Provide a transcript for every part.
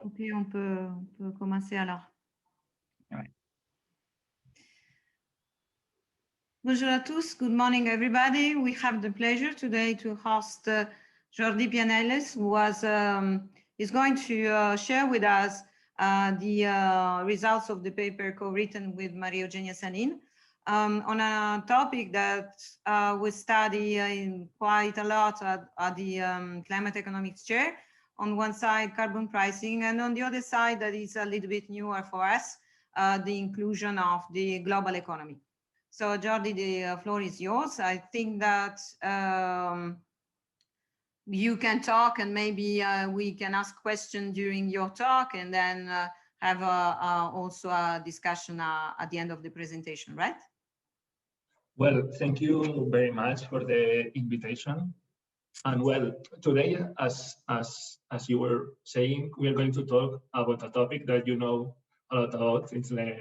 Ok, on peut commencer alors. Ouais. Bonjour à tous. Good morning, everybody. We have the pleasure today to host Jordi Planelles, who is going to share with us the results of the paper co-written with Maria Eugenia Sanin on a topic that we study in quite a lot at the Climate Economics Chair. On one side, carbon pricing, and on the other side, that is a little bit newer for us, the inclusion of the global economy. So Jordi, the floor is yours. I think that you can talk, and maybe we can ask questions during your talk, and then have also a discussion at the end of the presentation, right? Well, thank you very much for the invitation. And well, today, as you were saying, we are going to talk about a topic that you know a lot about. It's the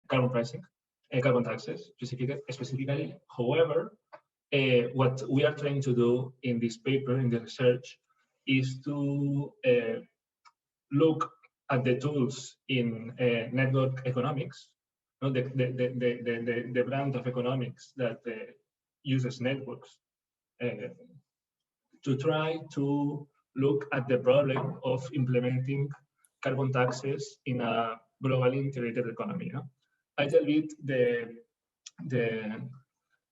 carbon pricing, carbon taxes specifically. However, what we are trying to do in this paper, in the research, is to look at the tools in network economics, you know, the brand of economics that uses networks, to try to look at the problem of implementing carbon taxes in a globally integrated economy. No? I tell it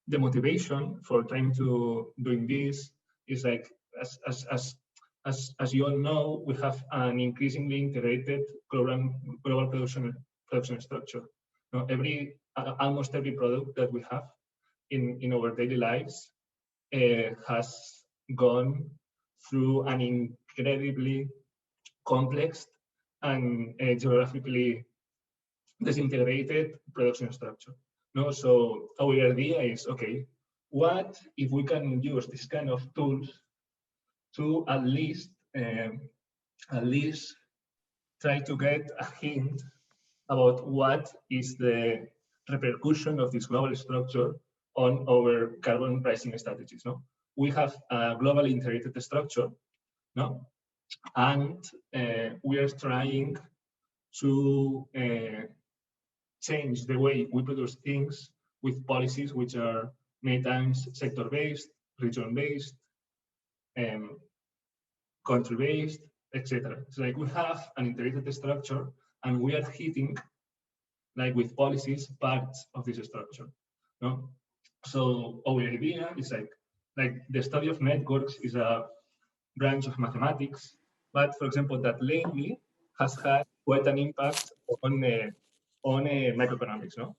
the motivation for trying to doing this is like, as you all know, we have an increasingly integrated global production structure. You know, almost every product that we have in our daily lives has gone through an incredibly complex and geographically disintegrated production structure. No, so our idea is, okay, what if we can use this kind of tools to at least try to get a hint about what is the repercussion of this global structure on our carbon pricing strategies. No? We have a globally integrated structure, no? And we are trying to change the way we produce things with policies which are many times sector-based, region-based, country-based, etc. It's like we have an integrated structure, and we are hitting, like with policies, parts of this structure. No? So our idea is like the study of networks is a branch of mathematics, but for example, that lately has had quite an impact on microeconomics. No?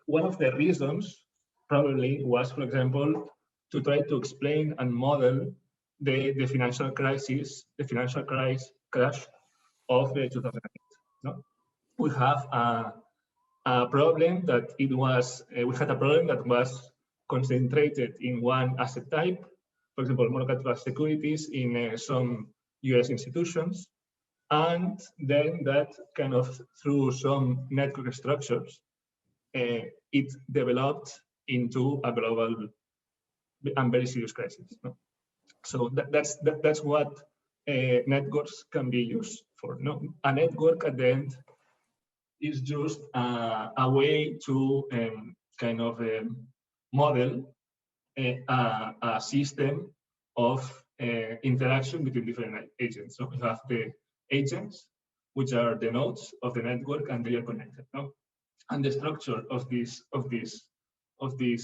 One of the reasons probably was, for example, to try to explain and model the financial crisis, the financial crash of 2008. No? We have a problem that we had a problem that was concentrated in one asset type, for example, mortgage-backed securities in some US institutions. And then that kind of through some network structures, it developed into a global and very serious crisis. No? So that's what networks can be used for. No? A network at the end is just a way to kind of model a system of interaction between different agents. So we have the agents, which are the nodes of the network, and they are connected. No? And the structure of these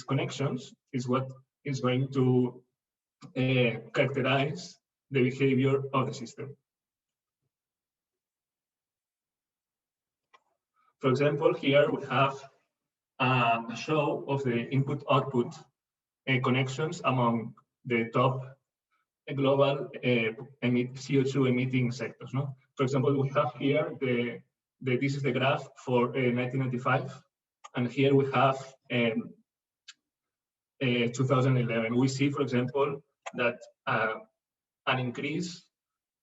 connections is what is going to characterize the behavior of the system. For example, here we have a show of the input-output connections among the top global CO2 emitting sectors. No? For example, we have here this is the graph for 1995, and here we have 2011. We see, for example, that an increase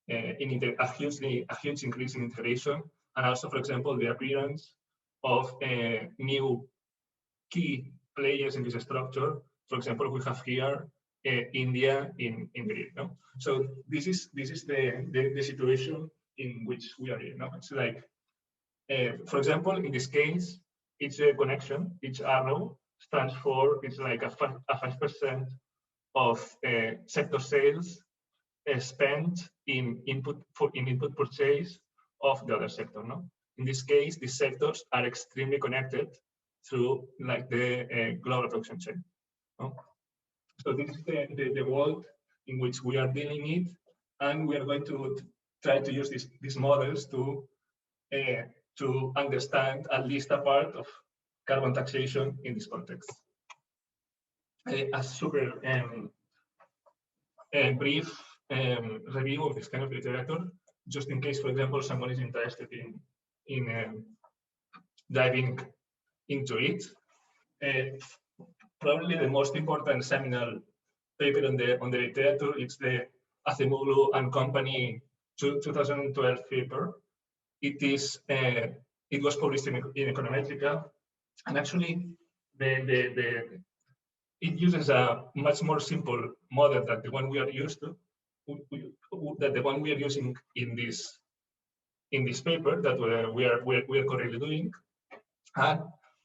a huge increase in integration, and also, for example, the appearance of new key players in this structure. For example, we have here India in green. No? So this is the situation in which we are in. No? It's like, for example, in this case, each connection, each arrow stands for, it's like a 5% of sector sales spent in input purchase of the other sector. No, in this case, these sectors are extremely connected through like the global production chain. No? So this is the world in which we are dealing it, and we are going to try to use these models to understand at least a part of carbon taxation in this context. A super brief review of this kind of literature, just in case, for example, someone is interested in diving into it. Probably the most important seminal paper on the literature is the Acemoglu and Company 2012 paper. It was published in Econometrica, and actually it uses a much more simple model than the one we are used to, that the one we are using in this paper that we are currently doing.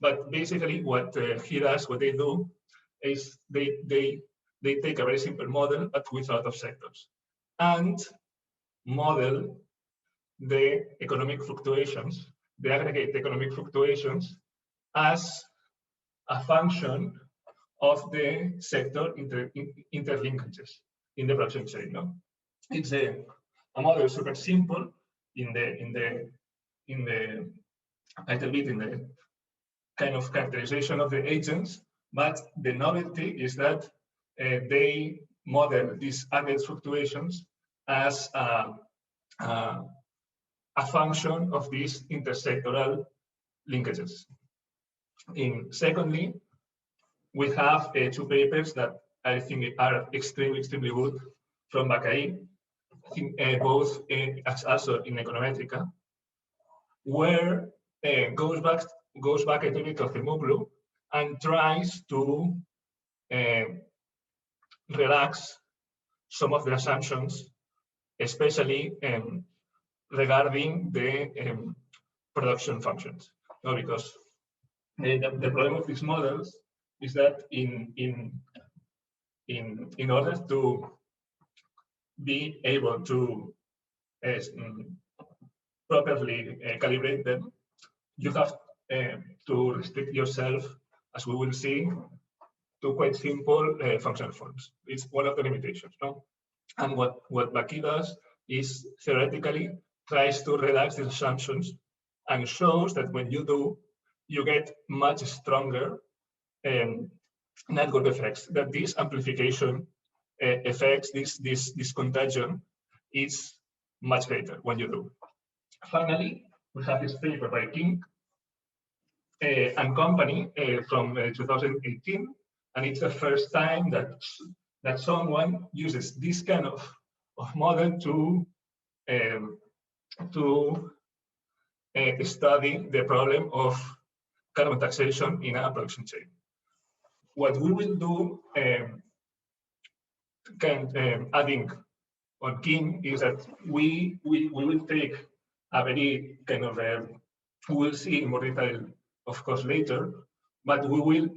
But basically, what they do is they take a very simple model, but with a lot of sectors, and model the economic fluctuations, the aggregate economic fluctuations, as a function of the sector interlinkages in the production chain. No? It's a model super simple in the little bit in the kind of characterization of the agents, but the novelty is that they model these aggregate fluctuations as a function of these intersectoral linkages. Secondly, we have two papers that I think are extremely good from Bacai, both also in Econometrica, where goes back a little bit of the Acemoglu and tries to relax some of the assumptions, especially regarding the production functions. No, because the problem of these models is that in order to be able to properly calibrate them, you have to restrict yourself, as we will see, to quite simple functional forms. It's one of the limitations. No? And what Bacai does is theoretically tries to relax these assumptions and shows that when you do, you get much stronger network effects, that this amplification effects, this contagion is much greater when you do. Finally, we have this paper by King and Company from 2018, and it's the first time that someone uses this kind of model to study the problem of carbon taxation in a production chain. What we will do, adding on King, is that we will take a very kind of, we will see in more detail, of course, later, but we will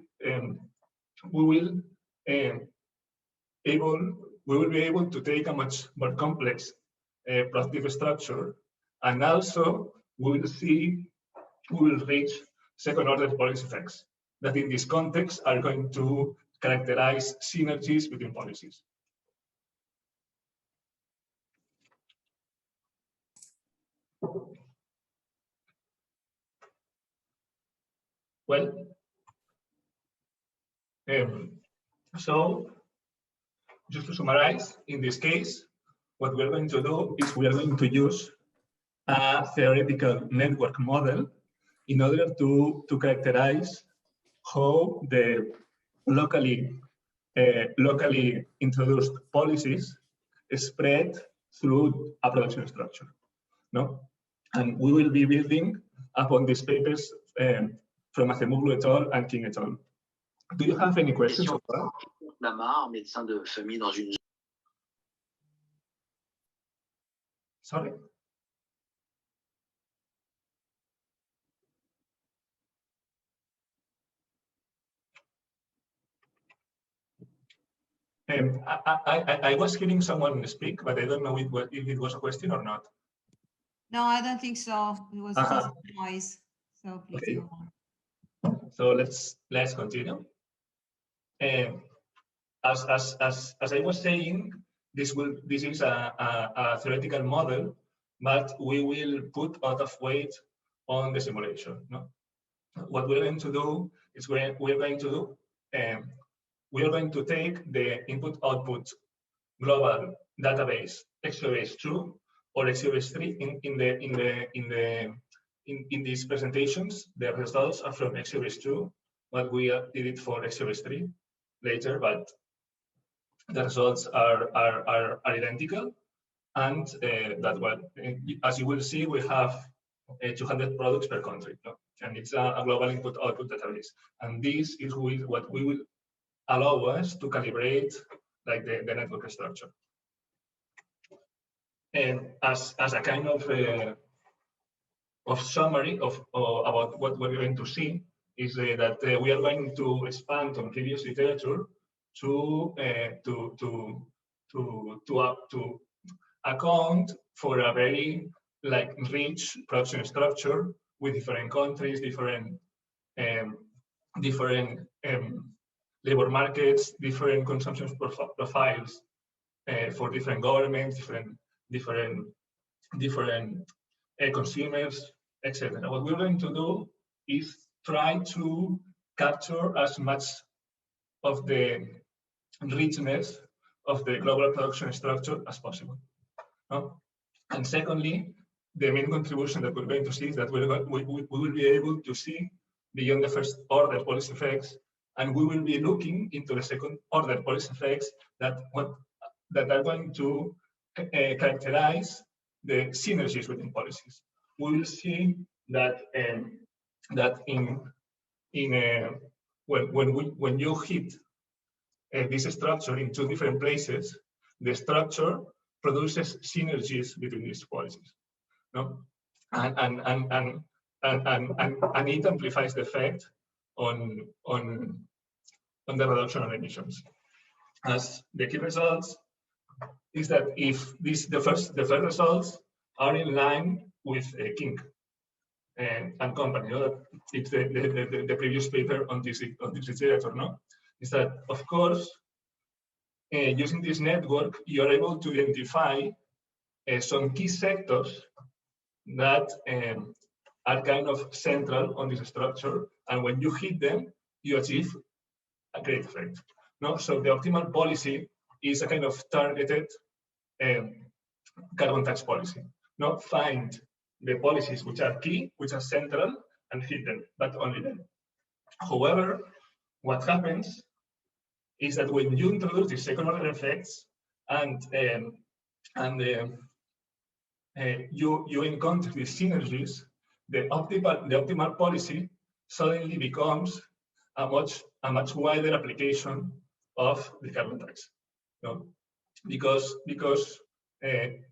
be able to take a much more complex productive structure, and also we will reach second-order policy effects that in this context are going to characterize synergies between policies. Well, so just to summarize, in this case, what we're going to do is we are going to use a theoretical network model in order to characterize how the locally introduced policies spread through a production structure. No? And we will be building upon these papers from Acemoglu et al. And King et al. Do you have any questions? Médecin de famille dans une... Sorry? I was hearing someone speak, but I don't know if it was a question or not. No, I don't think so. It was just noise. So please Okay. go on. So let's continue. As I was saying, this is a theoretical model, but we will put a lot of weight on the simulation. No? What we're going to do is we're going to take the input-output global database XOS2 or XOS3 in these presentations. The results are from XOS2, but we did it for XOS3 later, but the results are identical. And that one, as you will see, we have 200 products per country, no? And it's a global input-output database. And this is what we will allow us to calibrate like the network structure. And as a kind of summary about what we're going to see is that we are going to expand on previous literature to account for a very like rich production structure with different countries, different labor markets, different consumption profiles for different governments, different consumers, etc. What we're going to do is try to capture as much of the richness of the global production structure as possible. No? And secondly, the main contribution that we're going to see is that we will be able to see beyond the first order policy effects, and we will be looking into the second order policy effects that are going to characterize the synergies within policies. We will see that when you hit this structure in two different places, the structure produces synergies between these policies, no? And it amplifies the effect on the reduction of emissions. As the key results is that if the first results are in line with King and company, you know, it's the previous paper on this literature, no? Is that of course using this network you are able to identify some key sectors that are kind of central on this structure, and when you hit them, you achieve a great effect. No, so the optimal policy is a kind of targeted carbon tax policy. Not find the policies which are key, which are central, and hit them, but only them. However, what happens is that when you introduce the second order effects and you encounter these synergies, the optimal policy suddenly becomes a much wider application of the carbon tax, no? Because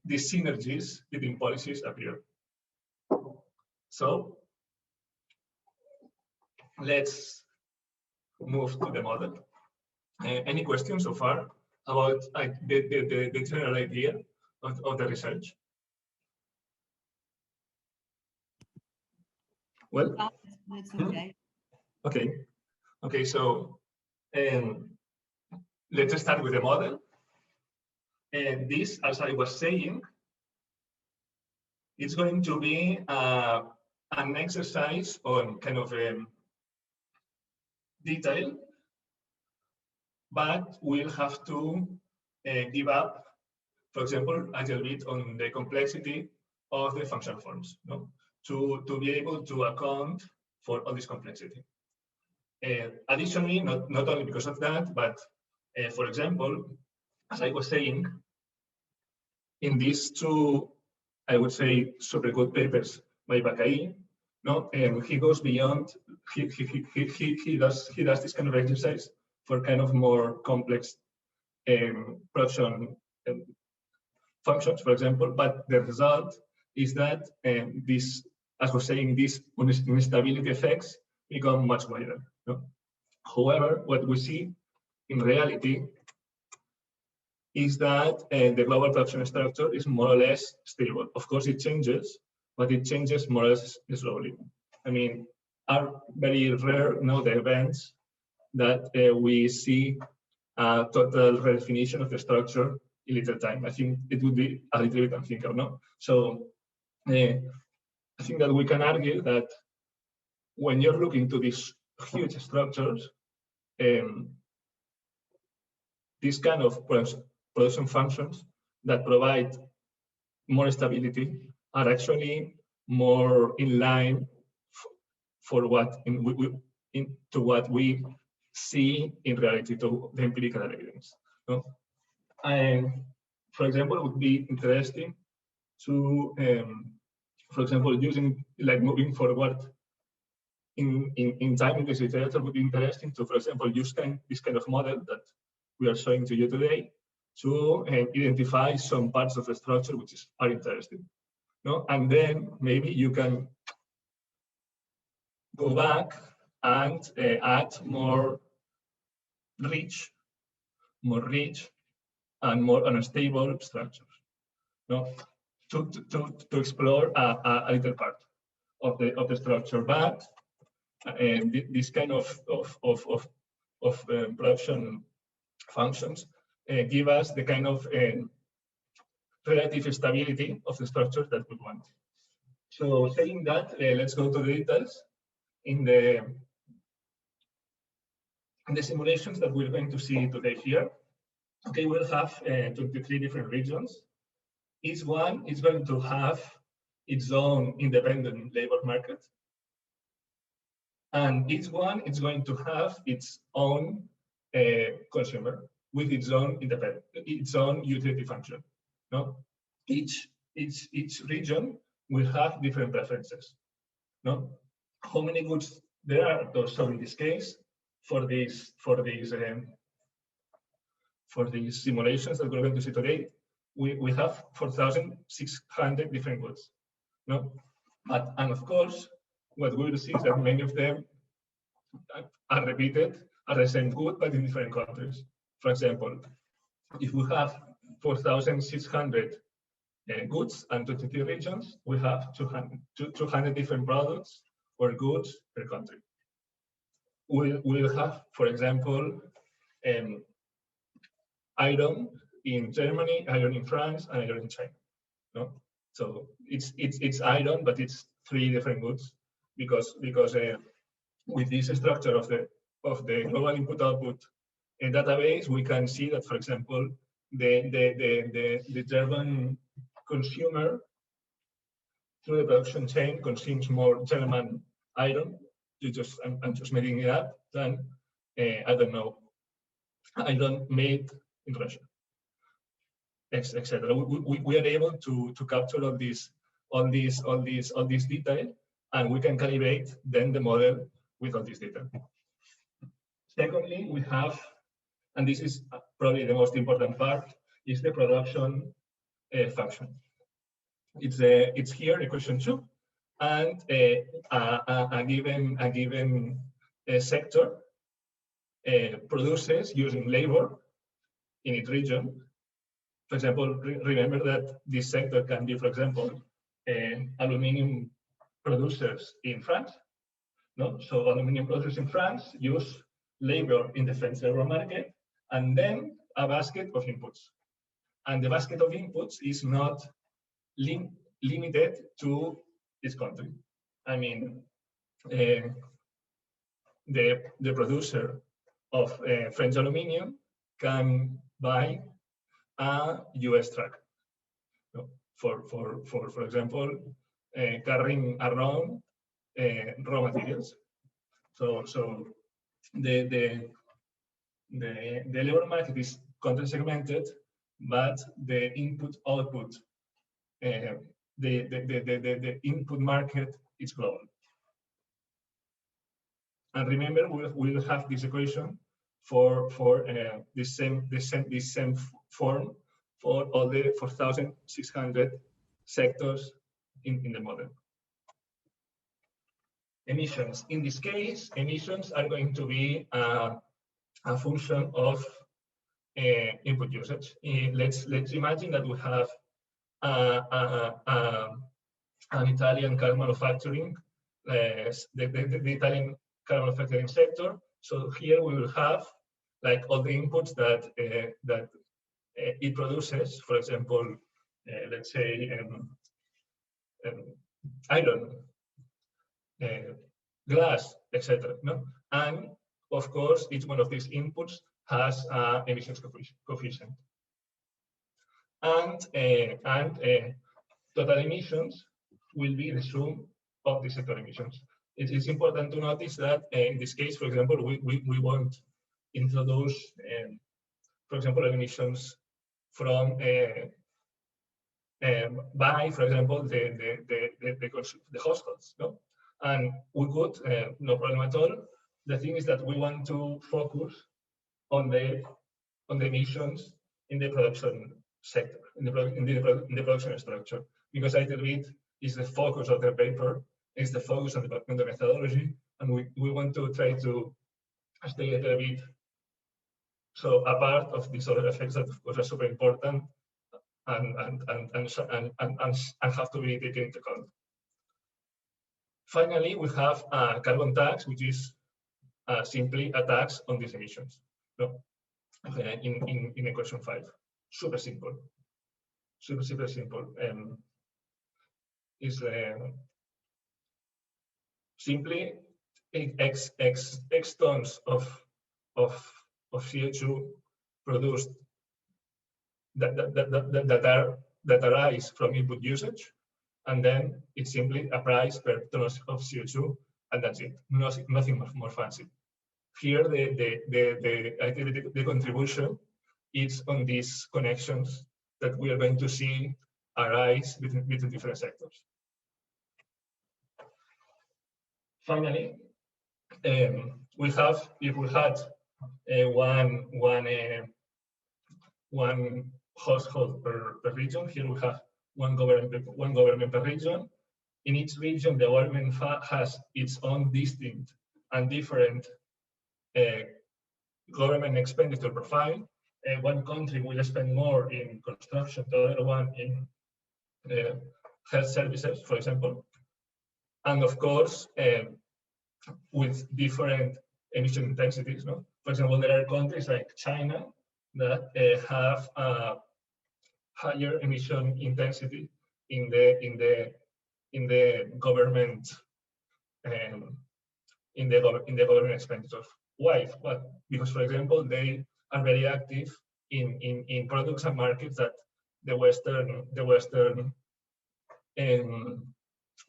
these synergies between policies appear. So let's move to the model. Any questions so far about the general idea of the research? Well, that's okay. Okay, so let's start with the model. And this, as I was saying, it's going to be an exercise on kind of detail, but we'll have to give up, for example, a little bit on the complexity of the function forms, no? To be able to account for all this complexity. Additionally, not only because of that, but for example, as I was saying, in these two, I would say, super good papers by Bacai, no, he goes beyond. He does this kind of exercise for kind of more complex production functions, for example. But the result is that this, as I was saying, these instability effects become much wider. No? However, what we see in reality is that the global production structure is more or less stable. Of course, it changes, but it changes more or less slowly. I mean, are very rare the events that we see a total redefinition of the structure in little time. I think it would be a little bit unthinkable, no? So I think that we can argue that when you're looking to these huge structures, these kind of production functions that provide more stability are actually more in line for what to what we see in reality, to the empirical evidence. No? And for example, it would be interesting to, for example, using like moving forward in time in this literature would be interesting to, for example, use this kind of model that we are showing to you today to identify some parts of the structure which are interesting. No? And then maybe you can go back and add more rich and more unstable structures. No? To explore a little part of the structure, but this kind of production functions give us the kind of relative stability of the structure that we want. So saying that, let's go to the details in the simulations that we're going to see today here. Okay, we'll have 23 different regions. Each one is going to have its own independent labor market. And each one is going to have its own consumer with its own utility function. No, each region will have different preferences. No, how many goods there are? So in this case, for these simulations that we're going to see today, we have 4,600 different goods. No, and of course, what we will see is that many of them are repeated as the same good, but in different countries. For example, if we have 4,600 goods and 23 regions, we have 200 different products or goods per country. We'll have, for example, iron in Germany, iron in France, and iron in China. No, so it's iron, but it's 3 different goods because with this structure of the global input-output database, we can see that, for example, the German consumer through the production chain consumes more German iron. I'm just making it up than I don't know, iron made in Russia, etc. We are able to capture all this detail, and we can calibrate then the model with all this data. Secondly, we have, and this is probably the most important part, is the production function. It's here, equation 2, and a given sector produces using labor in its region. For example, remember that this sector can be, for example, aluminium producers in France. No? So aluminium producers in France use labor in the French labor market, and then a basket of inputs. And the basket of inputs is not limited to this country. I mean, the producer of French aluminium can buy a US truck, no? for example, carrying around raw materials. So the labor market is country segmented, but the input-output, the input market is global. And remember, we'll have this equation for this same form for all the 4,600 sectors in the model. Emissions. In this case, emissions are going to be a function of input usage. Let's imagine that we have an Italian car manufacturing, the Italian car manufacturing sector. So here we will have like all the inputs that it produces. For example, let's say iron, glass, etc. No? And of course, each one of these inputs has emissions coefficient. And total emissions will be the sum of the sector emissions. It is important to notice that in this case, for example, we won't introduce, for example, emissions from by, for example, the households. No? And we could, no problem at all. The thing is that we want to focus on the emissions in the production sector, in the production structure, because a little bit is the focus of the paper, is the focus on the methodology, and we want to try to stay a little bit so apart of these other effects that of course are super important and have to be taken into account. Finally, we have a carbon tax, which is simply a tax on these emissions. No? In equation 5, super simple, super simple. Is simply x tons of CO2 produced that arise from input usage, and then it's simply a price per ton of CO2, and that's it. Nothing more fancy. Here, the contribution is on these connections that we are going to see arise between different sectors. Finally, we have, if we had one household per region, here we have one government per region. In each region, the government has its own distinct and different government expenditure profile. One country will spend more in construction, the other one in health services, for example. And of course, with different emission intensities. No? For example, there are countries like China that have a higher emission intensity in the government in the government expenditures. Why? Well, because for example, they are very active in products and markets that the Western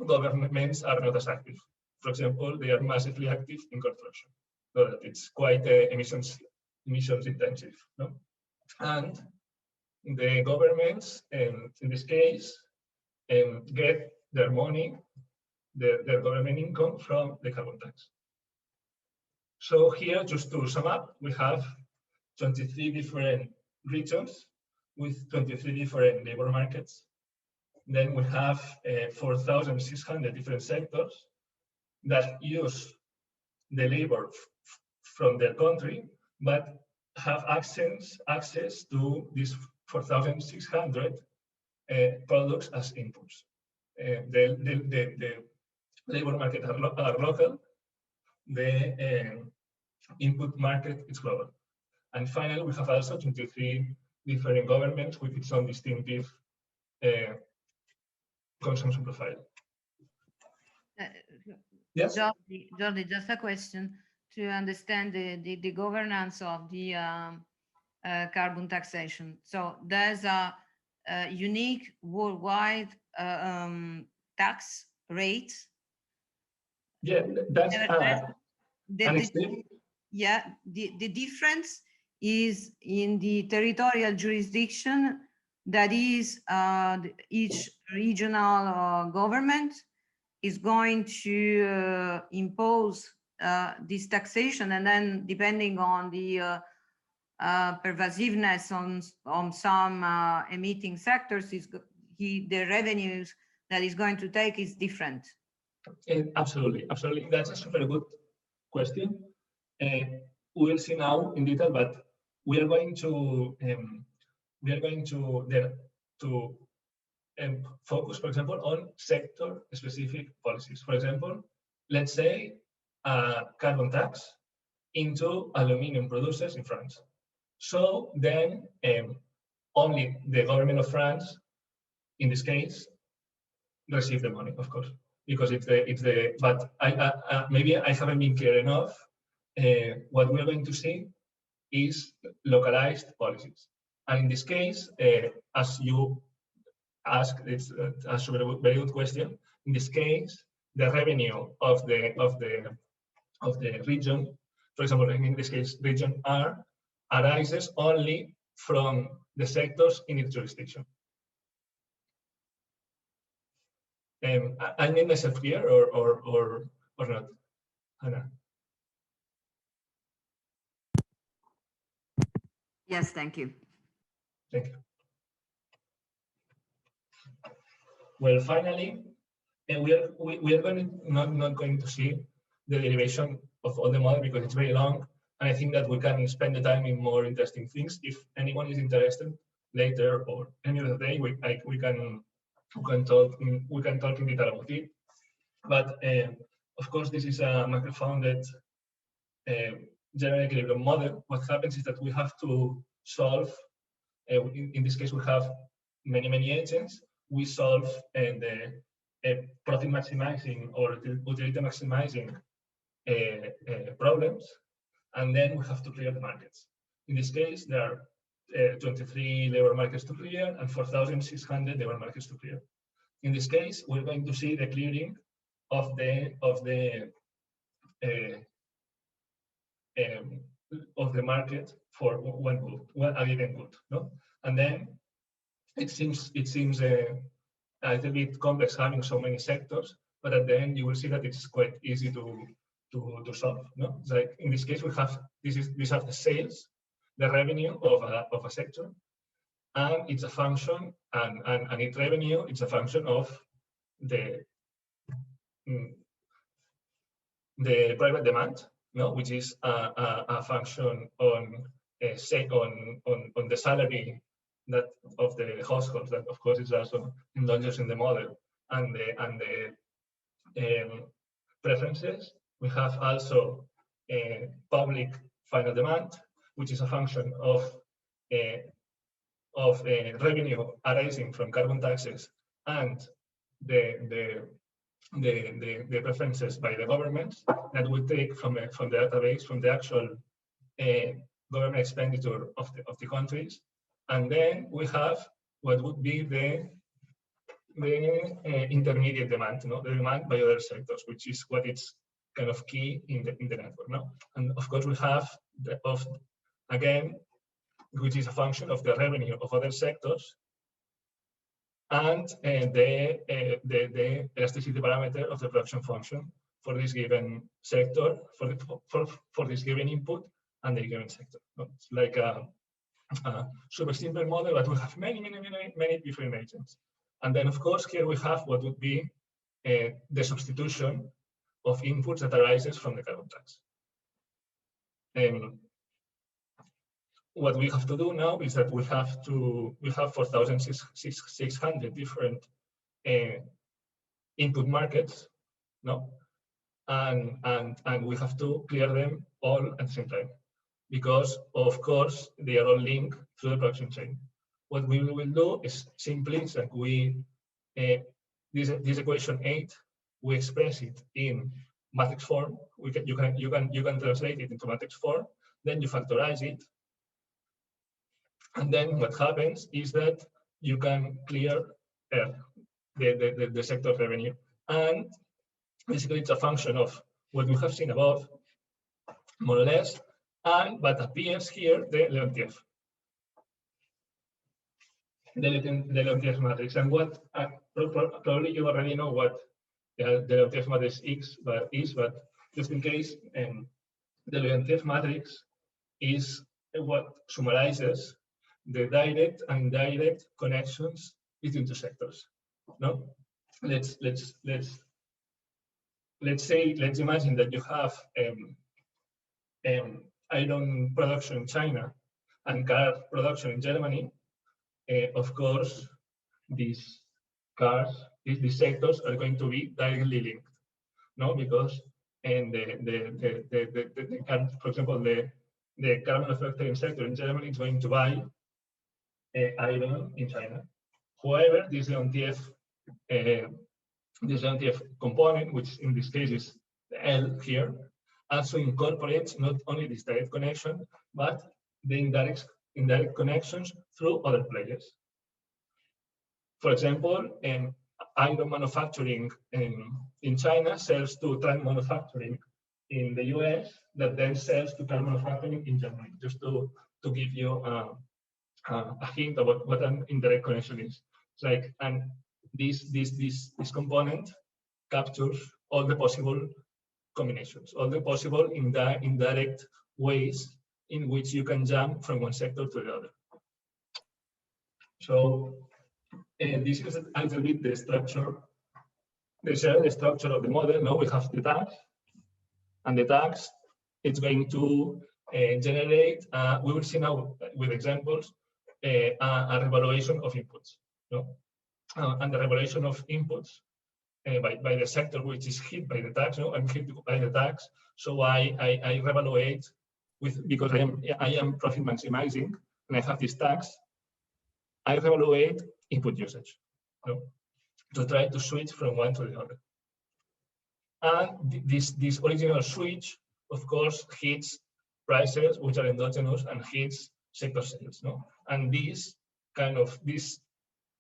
governments are not as active. For example, they are massively active in construction, so that it's quite emissions intensive. No? And the governments, in this case, get their money, their government income from the carbon tax. So here, just to sum up, we have 23 different regions with 23 different labor markets. Then we have 4,600 different sectors that use the labor from their country, but have access to these 4,600 products as inputs. The labor market are local, the input market is global. And finally, we have also 23 different governments with its own distinctive consumption profile. Yes? Jordi, just a question to understand the governance of the carbon taxation. So there's a unique worldwide tax rate. Yeah, that's the difference is in the territorial jurisdiction, that is each regional government is going to impose this taxation, and then depending on the pervasiveness on some emitting sectors, the revenues that is going to take is different. Absolutely. That's a super good question. We will see now in detail, but we are going to focus, for example, on sector-specific policies. For example, let's say a carbon tax into aluminium producers in France. So then only the government of France, in this case, receive the money, of course, because it's the. But maybe I haven't been clear enough. What we're going to see is localized policies, and in this case, as you asked, it's a very good question. In this case, the revenue of the region, for example, in this case, region R, arises only from the sectors in its jurisdiction. I made myself clear, or not, Hannah? Yes, thank you. Thank you. Well, finally, we are not going to see the derivation of all the model because it's very long, and I think that we can spend the time in more interesting things. If anyone is interested, later or any other day, we can talk in detail about it. But of course, this is a macro-founded general equilibrium model. What happens is that we have to solve. In this case, we have many agents. We solve the profit maximizing or utility maximizing problems, and then we have to clear the markets. In this case, there are 23 labor markets to clear and 4,600 labor markets to clear. In this case, we're going to see the clearing of the market for a given good, no? And then it seems a little bit complex having so many sectors, but at the end you will see that it's quite easy to solve. No, it's like in this case we have these are the sales, the revenue of a sector, and it's a function, and its revenue, it's a function of the private demand, no, which is a function on the salary that of the households, that of course is also indulged in the model, and the preferences. We have also public final demand, which is a function of revenue arising from carbon taxes and the preferences by the governments that we take from the database, from the actual government expenditure of the countries. And then we have what would be the intermediate demand, no? The demand by other sectors, which is what is kind of key in the network. No? And of course we have again, which is a function of the revenue of other sectors, and the elasticity parameter of the production function for this given sector, for this given input and the given sector. No? It's like a super simple model, but we have many different agents. And then, of course, here we have what would be the substitution of inputs that arises from the carbon tax. What we have to do now is that we have 4,600 different input markets, no, and we have to clear them all at the same time, because of course they are all linked through the production chain. What we will do is simply that we this equation 8, we express it in matrix form. You can translate it into matrix form. Then you factorize it, and then what happens is that you can clear the sector revenue, and basically it's a function of what we have seen above, more or less, but appears here the Leontief. The Leontief matrix, and what probably you already know what the Leontief matrix is, but just in case, the Leontief matrix is what summarizes the direct and indirect connections between two sectors. No, let's imagine that you have iron production in China, and car production in Germany, of course, these cars, these sectors are going to be directly linked, no? Because and for example, the car manufacturing sector in Germany is going to buy iron in China. However, this LNTF component, which in this case is the L here, also incorporates not only this direct connection, but the indirect connections through other players. For example, iron manufacturing in China sells to tank manufacturing in the US, that then sells to car manufacturing in Germany, just to give you a hint about what an indirect connection is. It's like, and this component captures all the possible combinations, all the possible indirect ways in which you can jump from one sector to the other. So this is a little bit the structure, the structure of the model. Now we have the tags, and the tags, it's going to generate, we will see now with examples, a revaluation of inputs, no? And the revaluation of inputs by the sector which is hit by the tax, no? I'm hit by the tax, so I revaluate because I am profit maximizing, and I have this tax. I revaluate input usage, no? To try to switch from one to the other. And this original switch, of course, hits prices which are endogenous and hits sector sales, no? And this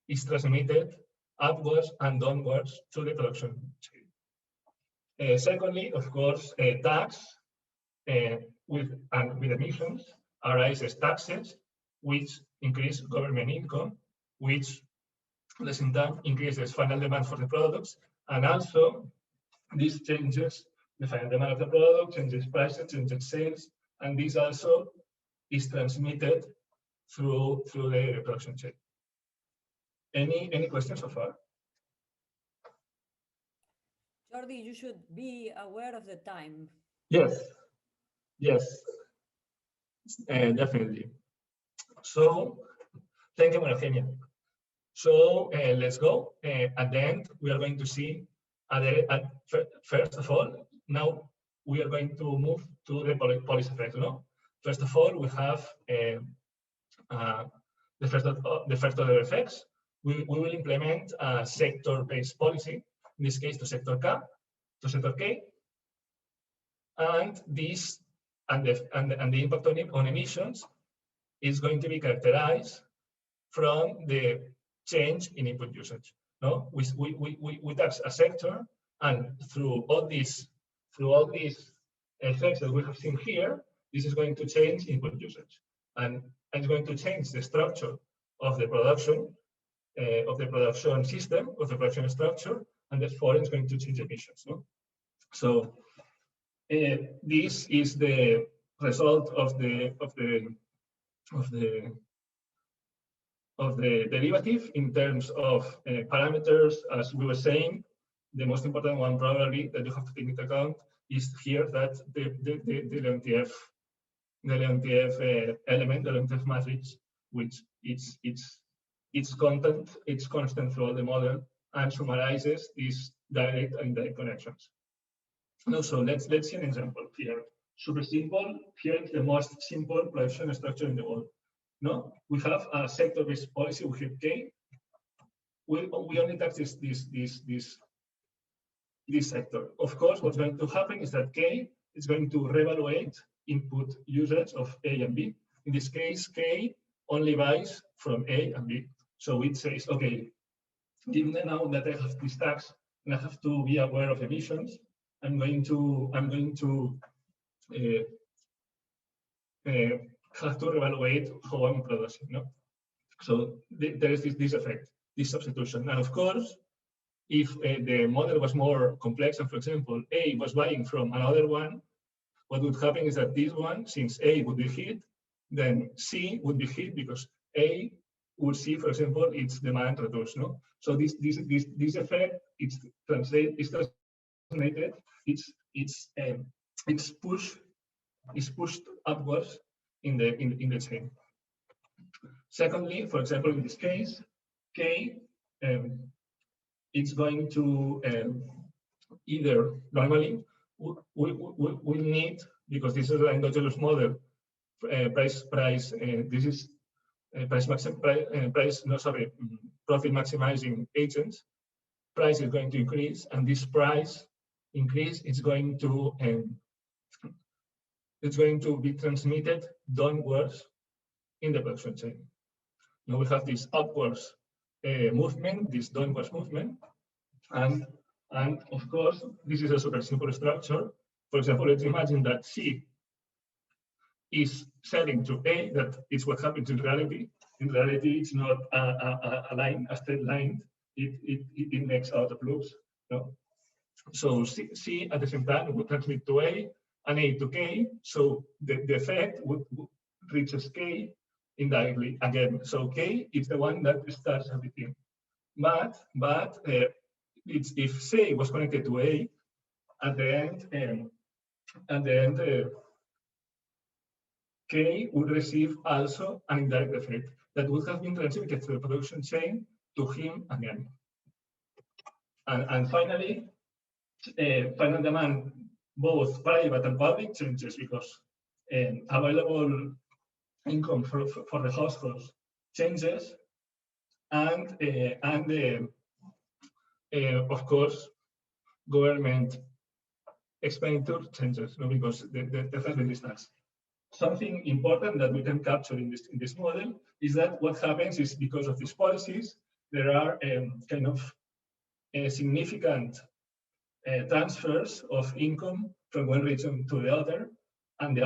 is transmitted upwards and downwards to the production chain. Secondly, of course, tax with emissions arises taxes which increase government income, which at the same time increases final demand for the products, and also this changes the final demand of the product, changes prices, changes sales, and this also is transmitted through the production chain. Any questions so far? Jordi, you should be aware of the time. Yes, definitely. So, thank you, Maria Eugenia. So let's go. At the end, we are going to see, first of all, now we are going to move to the policy effects. No? First of all, we have the first of the effects. We will implement a sector-based policy, in this case to sector K, and this and the impact on emissions is going to be characterized from the change in input usage. No, we tax a sector, and through all these effects that we have seen here, this is going to change input usage, and it's going to change the structure of the production system, of the production structure, and therefore it's going to change emissions. No? So this is the result of the derivative in terms of parameters. As we were saying, the most important one probably that you have to take into account is here that the LNTF element, the LNTF matrix, which its content, it's constant throughout the model and summarizes these direct and indirect connections. Now, so let's see an example here. Super simple. Here is the most simple production structure in the world. No, we have a sector-based policy. We have K. We only tax this sector. Of course, what's going to happen is that K is going to reevaluate input usage of A and B. In this case, K only buys from A and B. So it says, okay, given now that I have this tax and I have to be aware of emissions, I'm going to have to evaluate how I'm producing. No? So there is this effect, this substitution. And of course, if the model was more complex, and for example, A was buying from another one, what would happen is that this one, since A would be hit, then C would be hit because A would see, for example, its demand reduced. No? So this effect, it's translated, it's pushed upwards in the chain. Secondly, for example, in this case, K, it's going to either normally we need, because this is an endogenous model, this is profit maximizing agents. Price is going to increase, and this price increase is going to be transmitted downwards in the production chain. Now we have this upwards movement, this downwards movement, and of course this is a super simple structure. For example, let's imagine that C is selling to A. That is what happens in reality. In reality, it's not a line, a straight line. It makes out of loops. No? So C at the same time would transmit to A and A to K. So the effect would reaches K indirectly again. So K is the one that starts everything. But it's if C was connected to A at the end, K would receive also an indirect effect that would have been transmitted to the production chain to him again. And finally, final demand, both private and public, changes because available income for the households changes, and of course, government expenditure changes, no, because there has been this tax. Something important that we can capture in this model is that what happens is because of these policies, there are kind of significant transfers of income from one region to the other, and the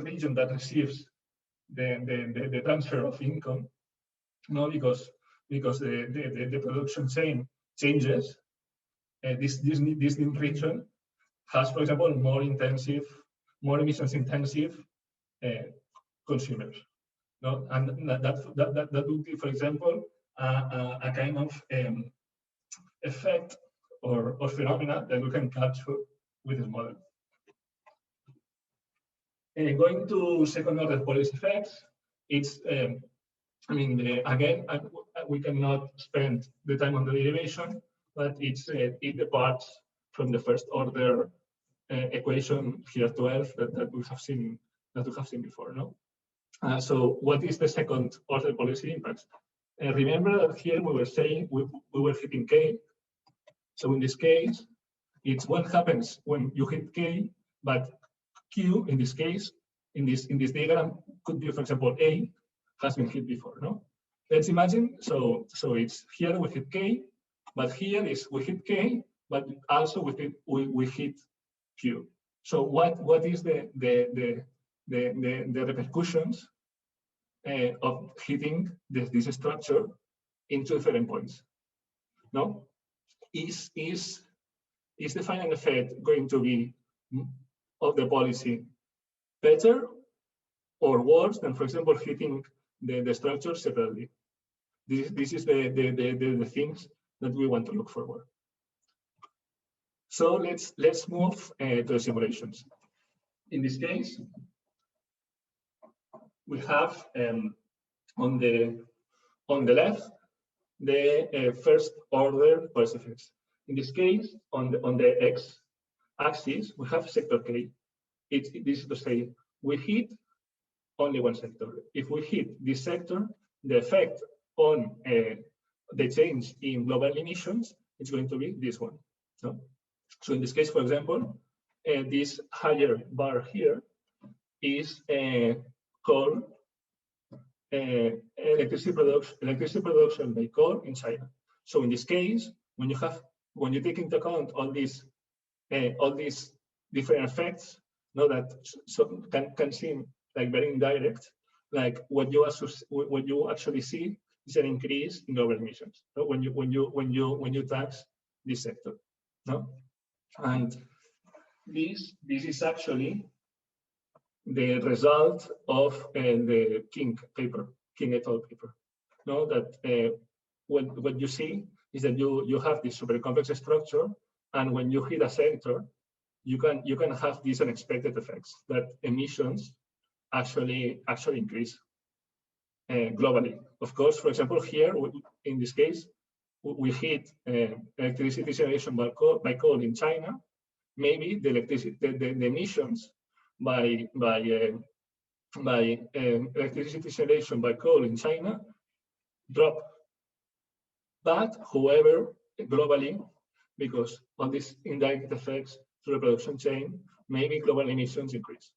region that receives the transfer of income, no, because the production chain changes. This new region has, for example, more emissions intensive consumers. No, and that would be, for example, a kind of effect or phenomena that we can capture with this model. Going to second order policy effects, it's I mean, again, we cannot spend the time on the derivation, but it departs from the first order equation here 12 that we have seen before. No. So what is the second order policy impacts? Remember that here we were saying we were hitting K. So in this case, it's what happens when you hit K, but Q in this case, in this diagram could be, for example, A has been hit before. No. Let's imagine. So it's here we hit K, but here is we hit K, but also we hit Q. So what is the repercussions of hitting this structure in two different points? No, is the final effect going to be of the policy better or worse than, for example, hitting the structure separately? This is the things that we want to look forward. So let's move to the simulations. In this case, we have on the left the first order policy effects. In this case, on the x-axis, we have sector K. This is to say we hit only one sector. If we hit this sector, the effect on the change in global emissions is going to be this one. No? So in this case, for example, this higher bar here is coal, electricity production by coal in China. So in this case, when you take into account all these different effects, know that can seem like very indirect, like what you actually see is an increase in global emissions. So when you tax this sector, no, and this is actually the result of the King et al. Paper. No, that what you see is that you have this super complex structure, and when you hit a sector, you can have these unexpected effects that emissions actually increase globally. Of course, for example, here in this case, we hit electricity generation by coal in China. Maybe the emissions by electricity generation by coal in China drop. But however, globally, because of these indirect effects to the production chain, maybe global emissions increase.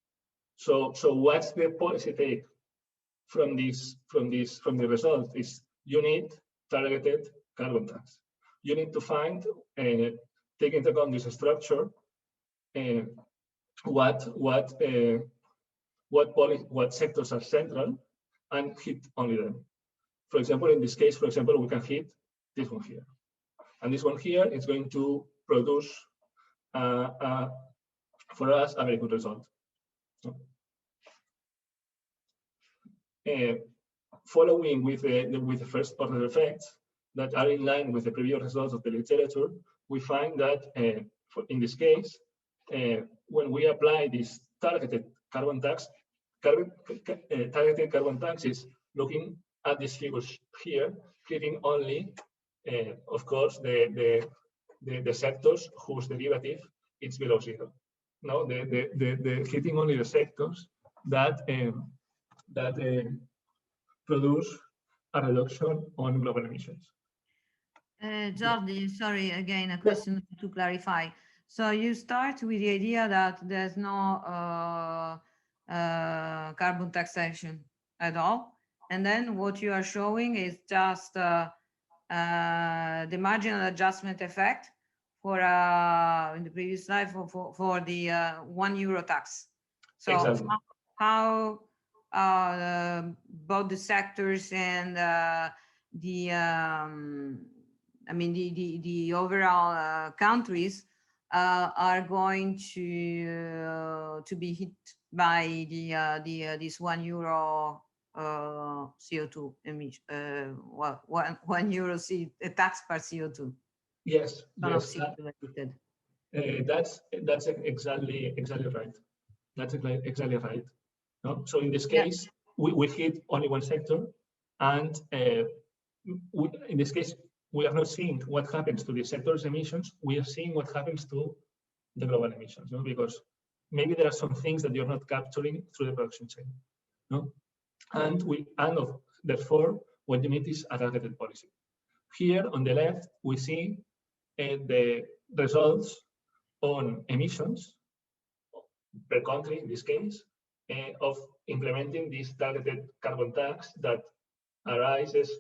So what's the policy take from the result is you need targeted carbon tax. You need to find, take into account this structure, what sectors are central, and hit only them. For example, in this case, we can hit this one here, and this one here is going to produce for us a very good result. Following with the first order effects that are in line with the previous results of the literature, we find that in this case, when we apply this targeted carbon tax, targeted carbon tax is looking at these figures here, hitting only, of course, the sectors whose derivative is below zero. No, the hitting only the sectors that produce a reduction on global emissions. Jordi, sorry, again, a question to clarify. So you start with the idea that there's no carbon taxation at all. And then what you are showing is just the marginal adjustment effect for in the previous slide for the €1 tax. So exactly. how both the sectors and the overall countries are going to be hit by this €1 CO2 emission, €1 tax per CO2. Yes, yes. That's exactly right. That's exactly right. No? So in this case, we hit only one sector, and in this case, we are not seeing what happens to the sector's emissions. We are seeing what happens to the global emissions, no? Because maybe there are some things that you're not capturing through the production chain, no? And therefore, what you need is a targeted policy. Here on the left, we see the results on emissions per country, in this case, of implementing this targeted carbon tax that arises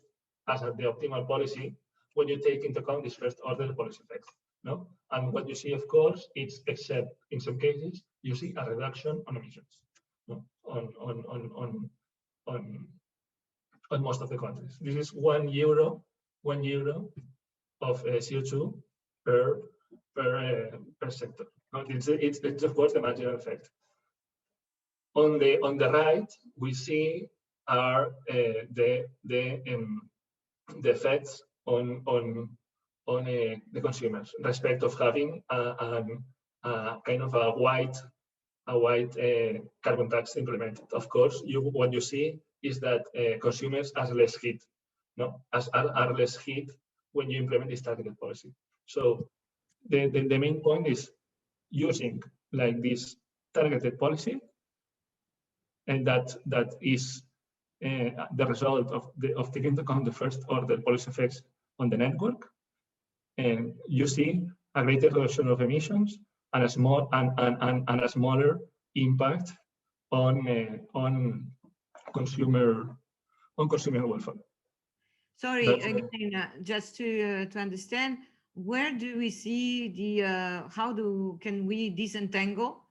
as the optimal policy when you take into account this first order policy effects. No? And what you see, of course, is, except in some cases, you see a reduction on emissions, no? on most of the countries. This is €1 of CO2 per sector. It's of course the marginal effect. On the right, we see are the effects on the consumers, respect of having a kind of a white carbon tax implemented. Of course, what you see is that consumers are less hit, no, are less hit when you implement this targeted policy. So the main point is using like this targeted policy, and that is the result of taking into account the first order policy effects on the network, and you see a greater reduction of emissions and a smaller impact on consumer welfare. Sorry, again, just to understand, where do we see can we disentangle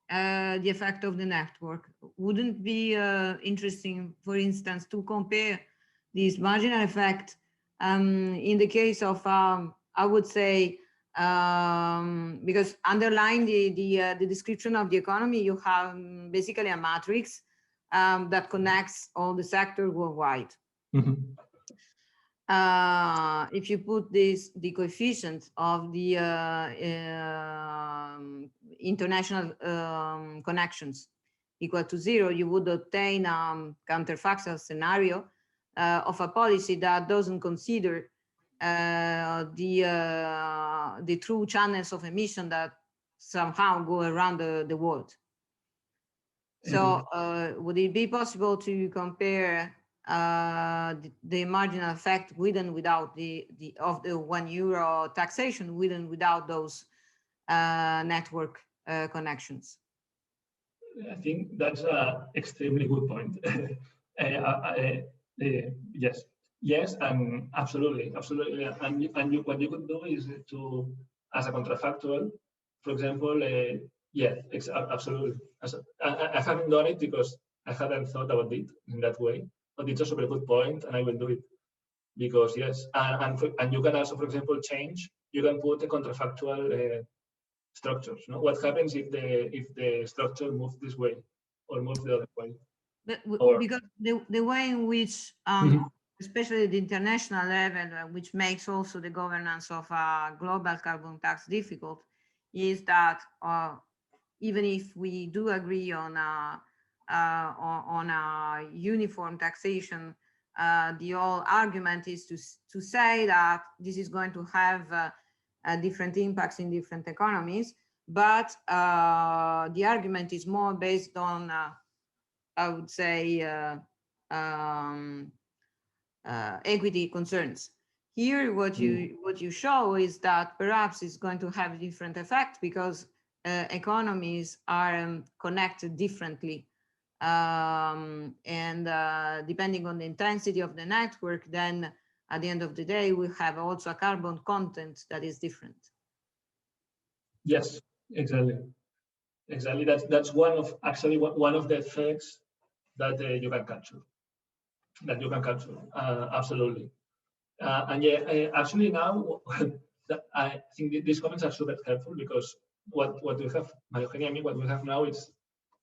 the effect of the network? Wouldn't it be interesting, for instance, to compare this marginal effect in the case of, I would say, because underlying the description of the economy, you have basically a matrix that connects all the sectors worldwide. Mm-hmm. If you put the coefficient of the international connections equal to 0, you would obtain counterfactual scenario of a policy that doesn't consider the true channels of emission that somehow go around the world. So would it be possible to compare the marginal effect with and without the €1 taxation, with and without those network connections? I think that's an extremely good point. Yes, and absolutely. And what you could do is to, as a contrafactual, for example, absolutely. I haven't done it because I hadn't thought about it in that way, but it's also a very good point, and I will do it because yes, and you can also, for example, you can put a contrafactual structures. No? What happens if the structure moves this way or moves the other way? Because the way in which, especially the international level, which makes also the governance of a global carbon tax difficult, is that even if we do agree on a uniform taxation, the whole argument is to say that this is going to have different impacts in different economies, but the argument is more based on, I would say, equity concerns. Here, what you show is that perhaps it's going to have a different effect because economies are connected differently, and depending on the intensity of the network, then at the end of the day, we have also a carbon content that is different. Yes, exactly. That's one of the effects that you can capture. Absolutely. And yeah, actually now, I think these comments are super helpful because what we have, what we have now is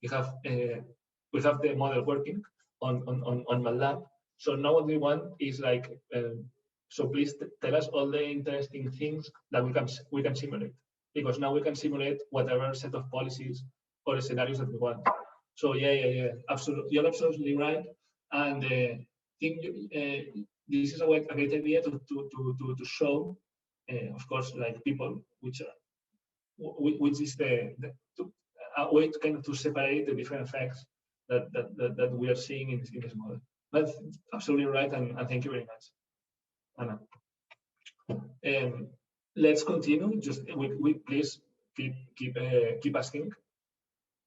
we have the model working on MATLAB. So now what we want is like, so please tell us all the interesting things that we can simulate, because now we can simulate whatever set of policies or scenarios that we want. So yeah, absolutely, you're absolutely right. And I think this is a great idea to show, of course, like people, which is a way to kind of to separate the different effects that we are seeing in this model. But absolutely right, and thank you very much, Anna. Let's continue. Just we please keep asking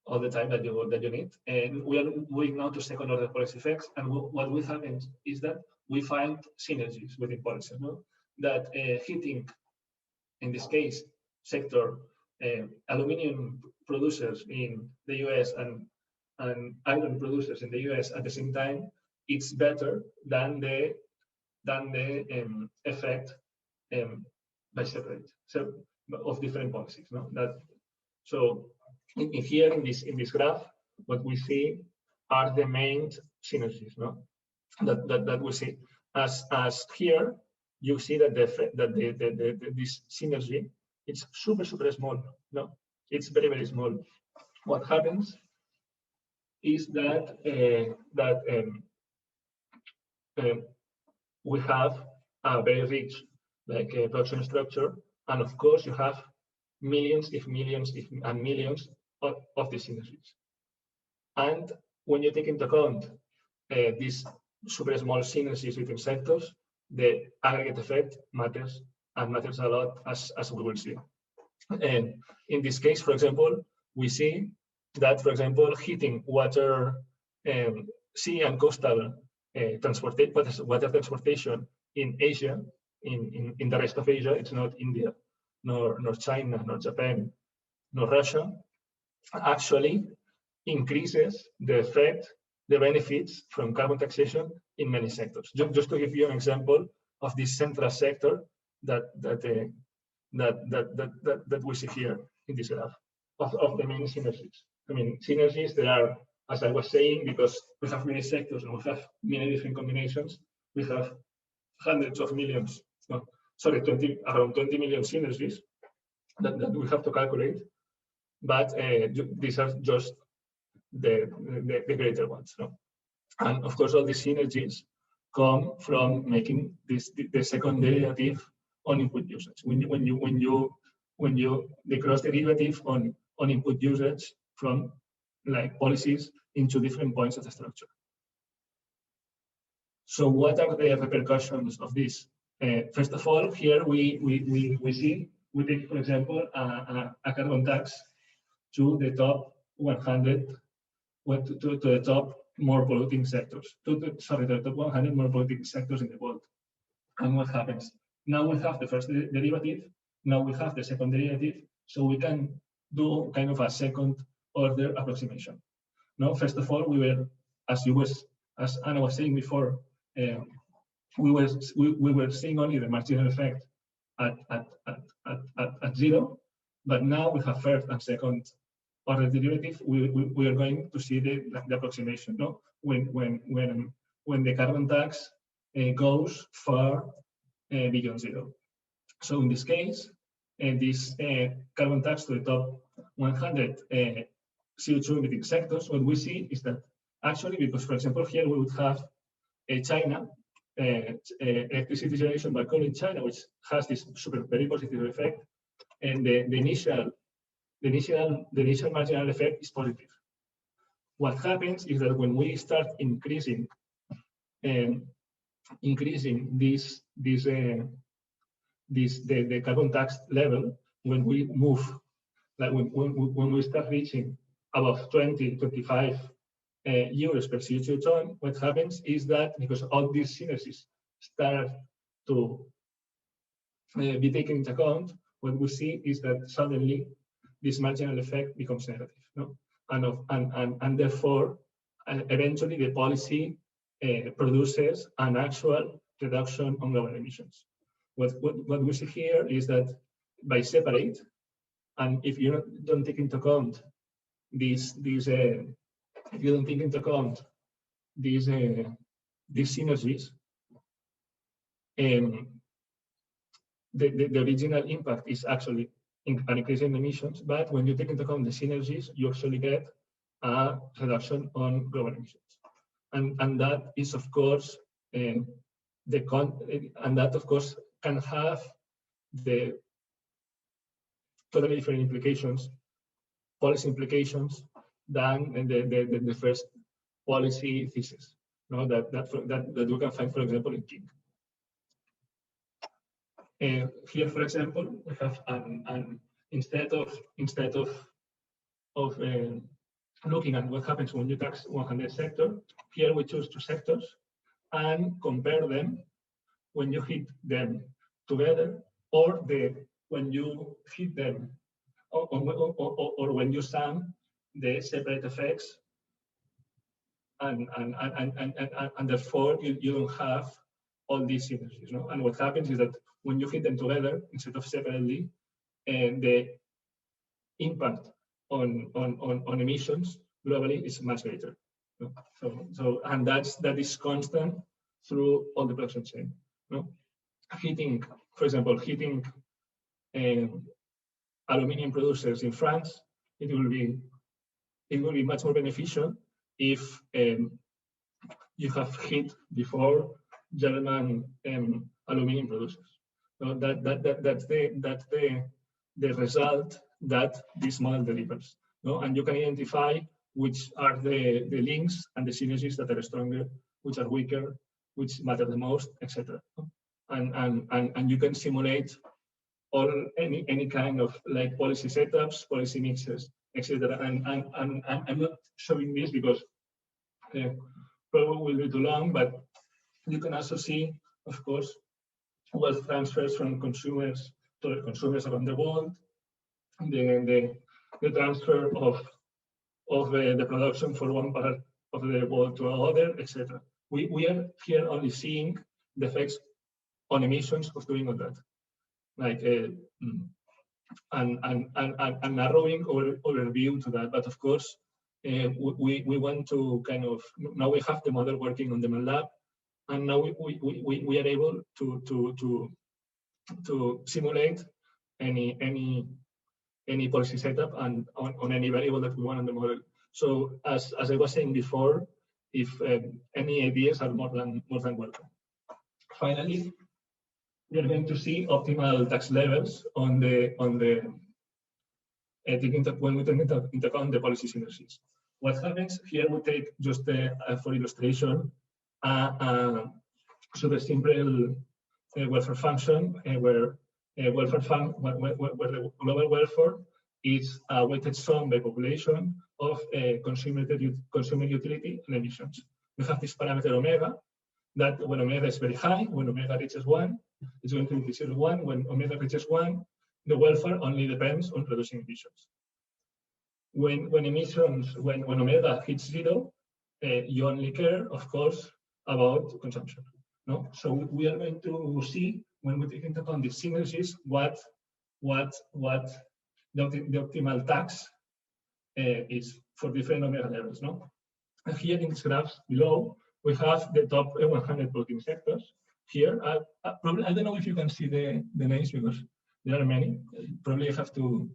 all the time that you need. And we are moving now to second order policy effects. And what we have is that we find synergies within policy. No? That heating, in this case, sector, aluminium producers in the US and iron producers in the US at the same time, it's better than the effect by separate of different policies. No? So here in this graph, what we see are the main synergies. No? That we see as here you see that this synergy, it's super small. No, it's very small. What happens is that we have a very rich production structure, and of course you have millions and millions of these synergies. And when you take into account these super small synergies between sectors, the aggregate effect matters, and matters a lot, as we will see. And in this case, for example, we see that, for example, heating, water, sea and coastal water transportation in Asia, in the rest of Asia, it's not India, nor China, nor Japan, nor Russia, actually increases the benefits from carbon taxation in many sectors. Just to give you an example of this central sector that we see here in this graph of the main synergies. I mean, synergies that are, as I was saying, because we have many sectors and we have many different combinations, we have hundreds of millions, around 20 million synergies that we have to calculate. But these are just the greater ones. No? And of course, all these synergies come from making the second derivative on input usage. When you the cross derivative on input usage from like policies into different points of the structure. So what are the repercussions of this? First of all, here we take, for example, a carbon tax to the top 100, to the top more polluting sectors, the top 100 more polluting sectors in the world. And what happens? Now we have the first derivative, now we have the second derivative, so we can do kind of a second order approximation. No, first of all, we were, as Anna was saying before, we were seeing only the marginal effect at zero, but now we have first and second order derivative. We are going to see the approximation. No, when the carbon tax goes far beyond zero. So in this case, this carbon tax to the top 100 CO2 emitting sectors, what we see is that actually, because for example here we would have China, electricity generation by coal in China, which has this very positive effect, and the initial marginal effect is positive. What happens is that when we start increasing the carbon tax level, when we move, like when we start reaching above 25 euros per CO2 ton, what happens is that because all these synergies start to be taken into account, what we see is that suddenly this marginal effect becomes negative, no? And therefore, eventually the policy produces an actual reduction on global emissions. What we see here is that by separate, and if you don't take into account these synergies, the original impact is actually an increase in emissions, but when you take into account the synergies, you actually get a reduction on global emissions, and that is of course can have the totally different implications, policy implications, than the first policy thesis. No, that we can find, for example, in King. Here, for example, we have instead of looking at what happens when you tax 100 sector, here we choose 2 sectors and compare them when you hit them together, or when you hit them, or when you sum the separate effects, and therefore you don't have all these synergies. No? And what happens is that when you hit them together instead of separately, the impact on emissions globally is much greater. No? So and that is constant through all the production chain. No? For example, hitting aluminium producers in France, it will be much more beneficial if you have hit before German aluminium producers. So that's the result that this model delivers. No? And you can identify which are the links and the synergies that are stronger, which are weaker, which matter the most, etc. And you can simulate any kind of like policy setups, policy mixes, etc. And I'm not showing this because probably will be too long, but you can also see, of course, wealth transfers from consumers to consumers around the world, the transfer of the production for one part of the world to another, etc. We are here only seeing the effects on emissions of doing all that, like and narrowing overview to that. But of course, we want to kind of, now we have the model working on the MATLAB, and now we are able to simulate any policy setup and on any variable that we want on the model. So as I was saying before, if any ideas are more than welcome. Finally, we are going to see optimal tax levels on the when we take into account the policy synergies. What happens here? We take just for illustration a super simple welfare function where the global welfare is a weighted sum by population of consumer utility and emissions. We have this parameter omega that when omega is very high, when omega reaches 1, it's going to be 0.1. When omega reaches 1, the welfare only depends on reducing emissions. When omega hits 0, you only care, of course, about consumption. No, so we are going to see when we take into account the synergies what the optimal tax is for different omega levels. No, and here in this graph below we have the top 100 polluting sectors. Here, probably I don't know if you can see the names because there are many. Probably I have to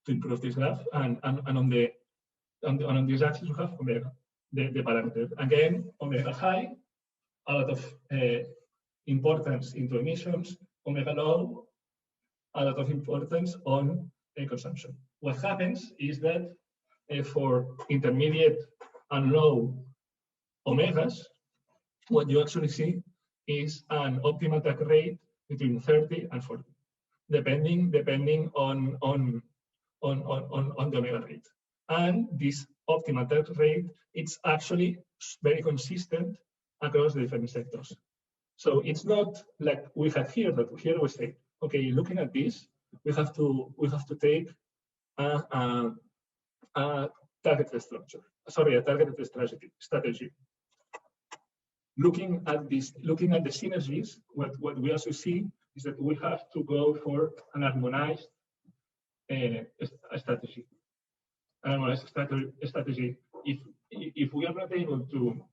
improve this graph, and on this axis we have omega, the parameter. Again, omega high, a lot of importance into emissions. Omega low, a lot of importance on consumption. What happens is that for intermediate and low omegas, what you actually see is an optimal tax rate between 30 and 40, depending on the omega rate. And this optimal tax rate, it's actually very consistent across the different sectors. So it's not like we had here, that here we say, okay, looking at this, we have to take a targeted structure. Sorry, a targeted strategy. Looking at the synergies, what we also see is that we have to go for an harmonized strategy. An harmonized strategy. If we are not able to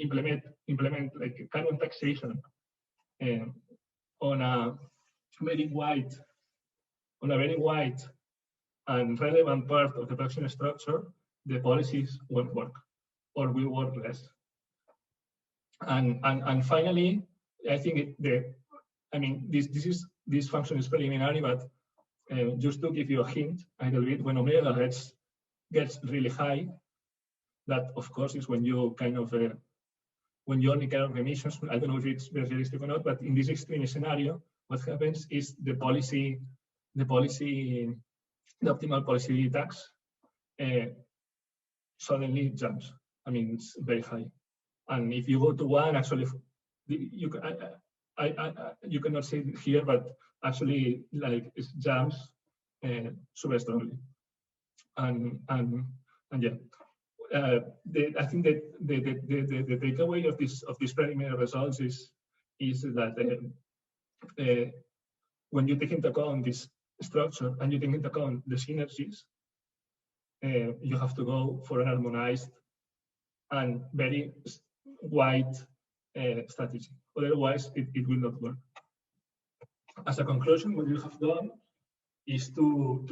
implement like carbon taxation on a very wide and relevant part of the production structure, the policies won't work or will work less. And finally, I think this function is preliminary, but just to give you a hint a little bit, when omega gets really high, that of course is when you kind of when you only care of emissions. I don't know if it's very realistic or not, but in this extreme scenario, what happens is the optimal policy tax suddenly jumps. I mean, it's very high. And if you go to 1, actually, you cannot see it here, but actually, like it jumps super strongly. And yeah, I think that the takeaway of this preliminary results is that when you take into account this structure and you take into account the synergies, you have to go for an harmonized and very wide strategy. Otherwise, it will not work. As a conclusion, what you have done is to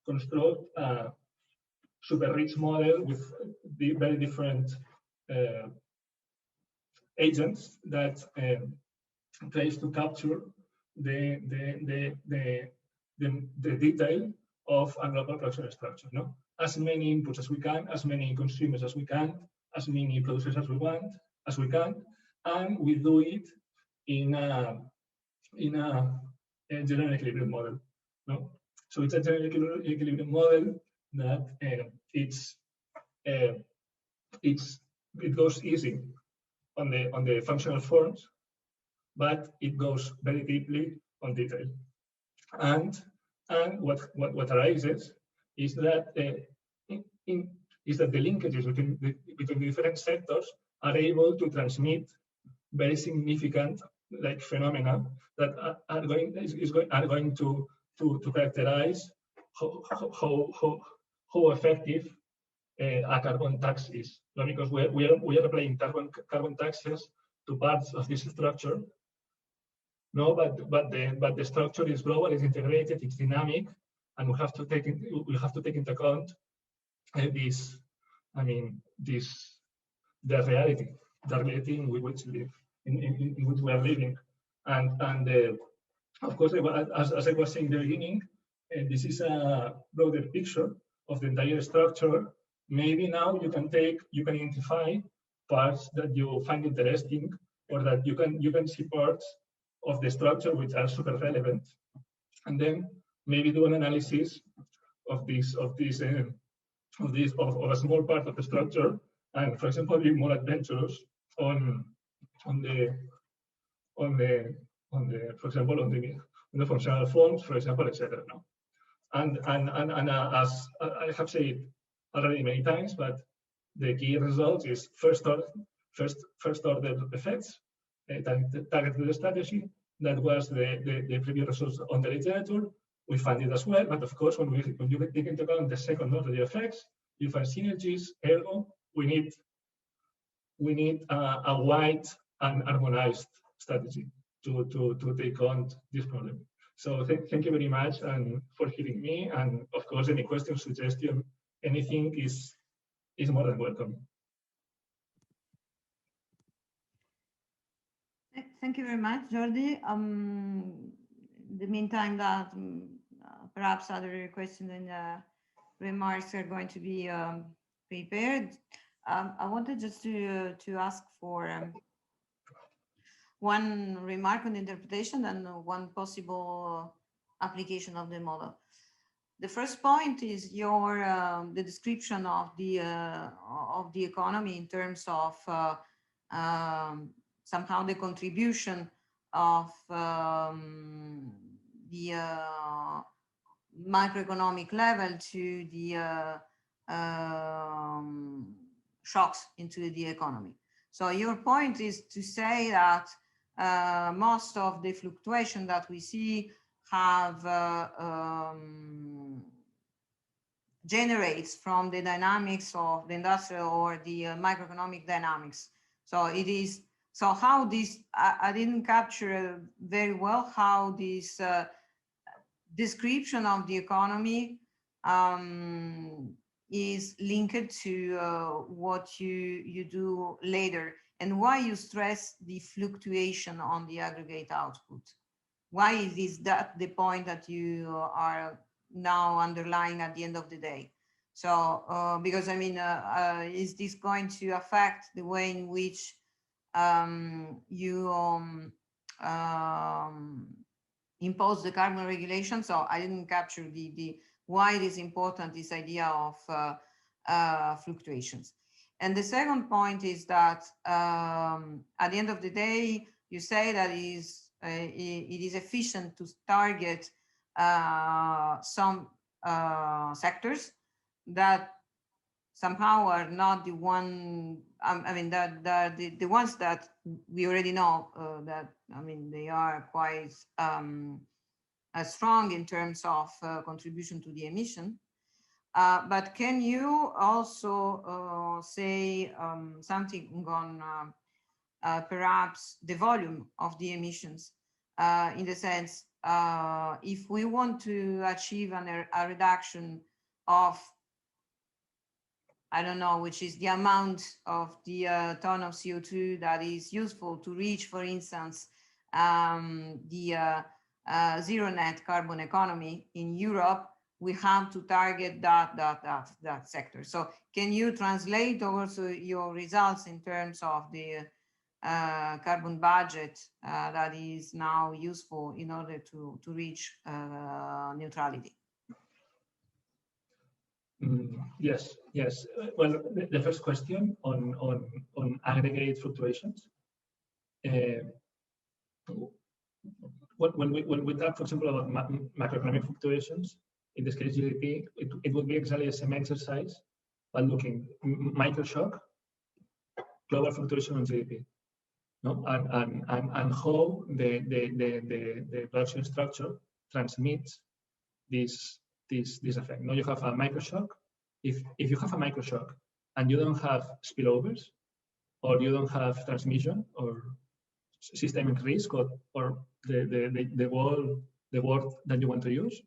construct a super rich model with very different agents that tries to capture the detail of a global production structure. No, as many inputs as we can, as many consumers as we can, as many producers as we can, and we do it in a general equilibrium model. No, so it's a general equilibrium model that it goes easy on the functional forms, but it goes very deeply on detail. And what arises is that the linkages between the different sectors are able to transmit very significant like phenomena that are going to characterize how effective a carbon tax is. No, because we are applying carbon taxes to parts of this structure. No, but the structure is global, it's integrated, it's dynamic, and we have to take into account this, I mean, this, the reality in which we live, in which we are living. And of course, as I was saying in the beginning, this is a broader picture of the entire structure. Maybe now you can identify parts that you find interesting, or that you can see parts of the structure which are super relevant, and then maybe do an analysis of a small part of the structure, and for example, be more adventurous on the for example, on the functional forms, for example, etc. No? And as I have said already many times, but the key result is first order effects, targeted strategy. That was the previous results on the literature. We find it as well, but of course, when you take into account the second order effects, you find synergies. Ergo, we need a wide and harmonized strategy to take on this problem. So thank you very much and for hearing me. And of course, any question, suggestion, anything is more than welcome. Thank you very much, Jordi. In the meantime, that perhaps other questions and remarks are going to be prepared. I wanted just to ask for one remark on interpretation and one possible application of the model. The first point is the description of the economy in terms of somehow the contribution of the macroeconomic level to the shocks into the economy. So your point is to say that most of the fluctuation that we see have generates from the dynamics of the industrial or the microeconomic dynamics. So it is, so how this, I didn't capture very well how this description of the economy is linked to what you do later, and why you stress the fluctuation on the aggregate output. Why is that the point that you are now underlying at the end of the day? So, because I mean, is this going to affect the way in which you impose the carbon regulation? So I didn't capture the why it is important, this idea of fluctuations. And the second point is that at the end of the day, you say that it is efficient to target some sectors that somehow are not the one, I mean, the ones that we already know that, I mean, they are quite strong in terms of contribution to the emission. But can you also say something on perhaps the volume of the emissions, in the sense, if we want to achieve a reduction of, I don't know, which is the amount of the ton of CO2 that is useful to reach, for instance, the zero net carbon economy in Europe, we have to target that sector. So can you translate also your results in terms of the carbon budget that is now useful in order to reach neutrality? Yes. Well, the first question on aggregate fluctuations. When we talk, for example, about macroeconomic fluctuations, in this case GDP, it would be exactly the same exercise, but looking microshock, global fluctuation on GDP, no, and how the production structure transmits this effect. Now you have a microshock. If you have a microshock and you don't have spillovers, or you don't have transmission or systemic risk, or the word that you want to use,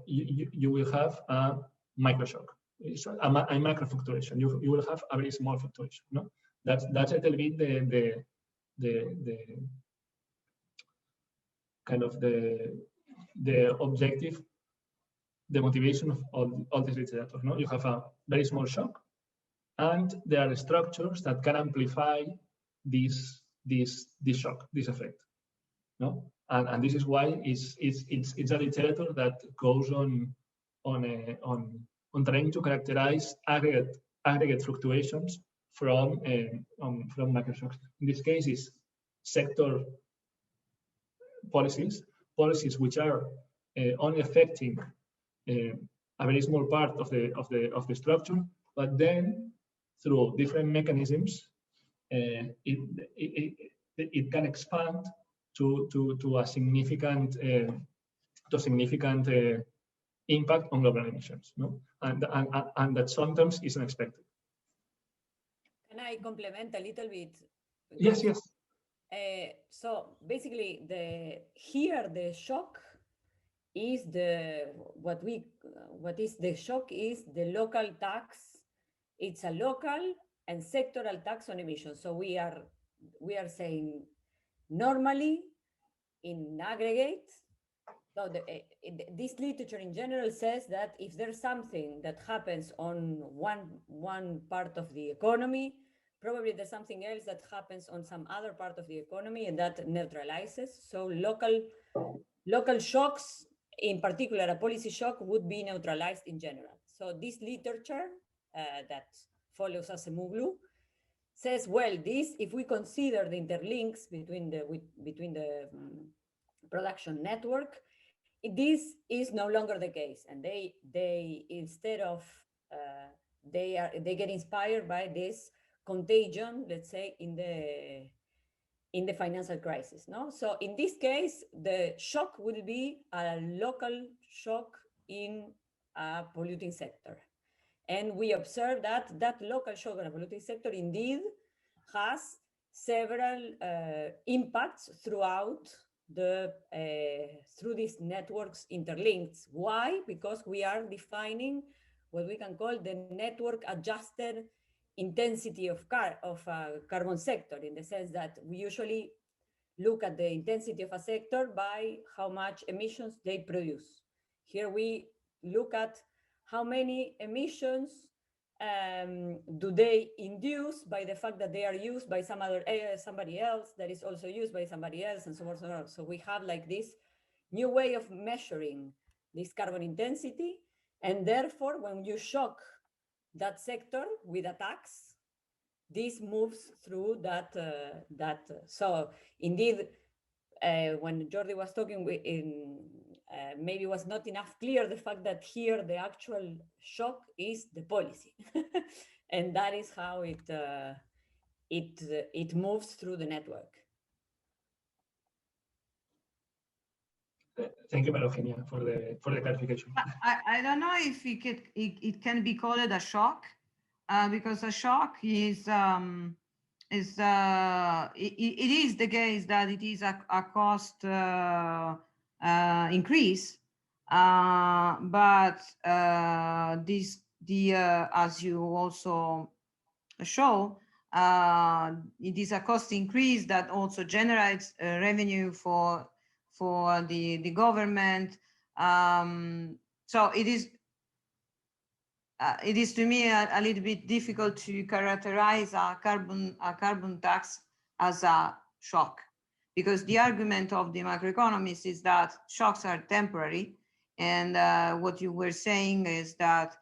you will have a microshock. it's a macro fluctuation. You will have a very small fluctuation. No, that's a little bit the kind of the objective, the motivation of all this literature. No, you have a very small shock, and there are structures that can amplify this shock, this effect. No, and this is why it's a literature that goes on trying to characterize aggregate fluctuations from macroshocks. In this case, is sector policies which are only affecting a very small part of the structure, but then through different mechanisms, it can expand to a significant impact on global emissions, no? And that sometimes is unexpected. Can I complement a little bit? Yes, yes. So basically, the shock is the shock is the local tax. It's a local and sectoral tax on emissions. So we are saying normally in aggregate. So this literature in general says that if there's something that happens on one part of the economy, probably there's something else that happens on some other part of the economy, and that neutralizes. So local shocks, in particular a policy shock, would be neutralized in general. So this literature that follows Acemoglu says, well, if we consider the interlinks between the production network, this is no longer the case, and they instead of they get inspired by this contagion, let's say, in the financial crisis. No, so in this case, the shock will be a local shock in a polluting sector, and we observe that local shock in a polluting sector indeed has several impacts throughout through these networks interlinked. Why? Because we are defining what we can call the network adjusted intensity of a carbon sector, in the sense that we usually look at the intensity of a sector by how much emissions they produce. Here we look at how many emissions do they induce by the fact that they are used by somebody else that is also used by somebody else, and so on, so on. So we have like this new way of measuring this carbon intensity, and therefore when you shock that sector with a tax, this moves through that. So indeed, when Jordi was talking maybe was not enough clear the fact that here the actual shock is the policy, and that is how it moves through the network. Thank you, Eugenia, for the clarification. I don't know if it can be called a shock, because a shock is it is the case that it is a cost increase, but as you also show, it is a cost increase that also generates revenue for the government. So it is to me a little bit difficult to characterize a carbon tax as a shock, because the argument of the macroeconomists is that shocks are temporary, and what you were saying is that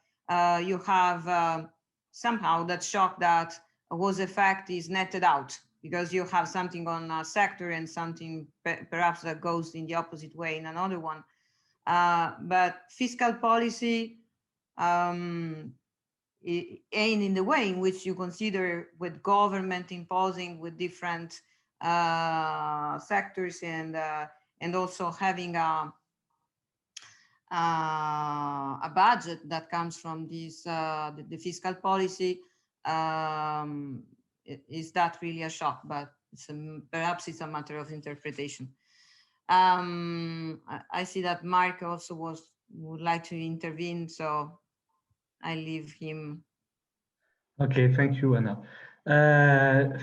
you have somehow that shock that was effect is netted out, because you have something on a sector and something perhaps that goes in the opposite way in another one. But fiscal policy and in the way in which you consider with government imposing with different sectors, and also having a budget that comes from this the fiscal policy, is that really a shock? But perhaps it's a matter of interpretation. I see that Mark also would like to intervene, so I leave him. Okay, thank you, Anna.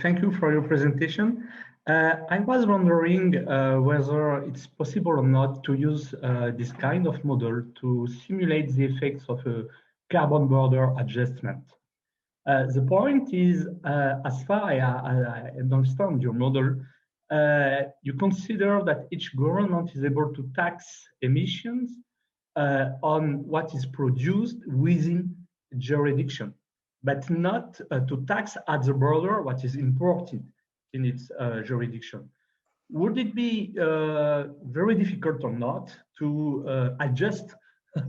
Thank you for your presentation. I was wondering whether it's possible or not to use this kind of model to simulate the effects of a carbon border adjustment. The point is, as far as I understand your model, you consider that each government is able to tax emissions on what is produced within jurisdiction, but not to tax at the border what is imported in its jurisdiction. Would it be very difficult or not to adjust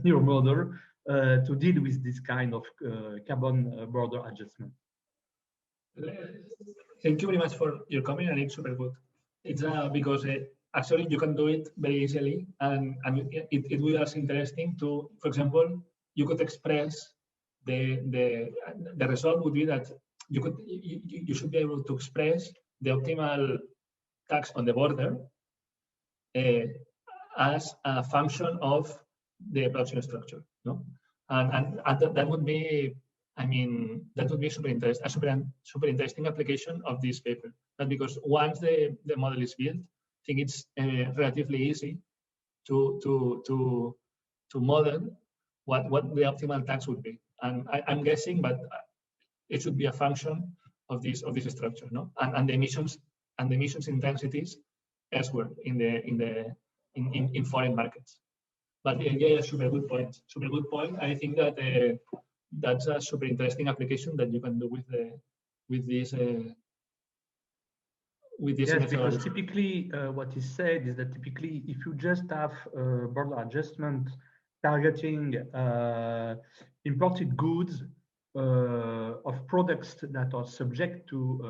your model to deal with this kind of carbon border adjustment? Thank you very much for your comment, and it's super good. It's because actually you can do it very easily, and it was interesting to, for example, you could express the result would be that you should be able to express the optimal tax on the border as a function of the production structure, no? And that would be, I mean, that would be super interesting application of this paper. But because once the model is built, I think it's relatively easy to model what the optimal tax would be. And I'm guessing, but it should be a function of this structure, no? And the emissions intensities elsewhere in foreign markets. But yeah, super good point. Super good point. I think that that's a super interesting application that you can do with this. Yes, because typically what is said is that typically if you just have border adjustment targeting imported goods of products that are subject to